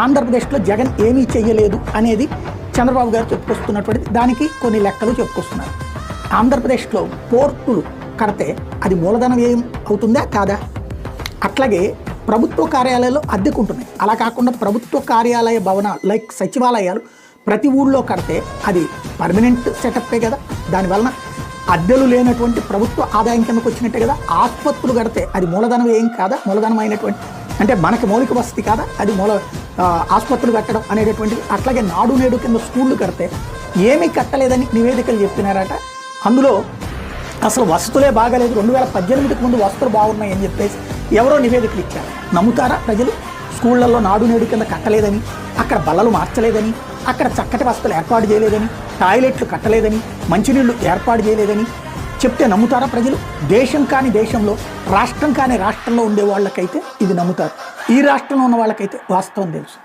ఆంధ్రప్రదేశ్లో జగన్ ఏమీ చెయ్యలేదు అనేది చంద్రబాబు గారు చెప్పుకొస్తున్నటువంటిది. దానికి కొన్ని లెక్కలు చెప్పుకొస్తున్నారు. ఆంధ్రప్రదేశ్లో పోర్టులు కడితే అది మూలధన వ్యయం అవుతుందా కాదా? అట్లాగే ప్రభుత్వ కార్యాలయాలు అద్దెకుంటున్నాయి. అలా కాకుండా ప్రభుత్వ కార్యాలయ భవనాలు లైక్ సచివాలయాలు ప్రతి ఊళ్ళో కడితే అది పర్మనెంట్ సెటప్పే కదా. దానివలన అద్దెలు లేనటువంటి ప్రభుత్వ ఆదాయం కిందకు వచ్చినట్టే కదా. ఆసుపత్రులు కడితే అది మూలధనం ఏం కాదా? మూలధనమైనటువంటి అంటే మనకి మౌలిక వసతి కాదా అది ఆసుపత్రులు కట్టడం అనేటటువంటిది. అట్లాగే నాడు నేడు కింద స్కూళ్ళు కడితే ఏమీ కట్టలేదని నివేదికలు చెప్తున్నారట. అందులో అసలు వసతులే బాగాలేదు, 2018కు ముందు వసతులు బాగున్నాయని చెప్పేసి ఎవరో నివేదికలు ఇచ్చారు. నమ్ముతారా ప్రజలు? స్కూళ్లలో నాడు నేడు కింద కట్టలేదని, అక్కడ బల్లలు మార్చలేదని, అక్కడ చక్కటి వసతులు ఏర్పాటు చేయలేదని, టాయిలెట్లు కట్టలేదని, మంచినీళ్లు ఏర్పాటు చేయలేదని చెప్తే నమ్ముతారా ప్రజలు? దేశం కాని దేశంలో, రాష్ట్రం కాని రాష్ట్రంలో ఉండే వాళ్ళకైతే ఇది నమ్ముతారు. ఈ రాష్ట్రంలో ఉన్న వాళ్ళకైతే వాస్తవం తెలుసు.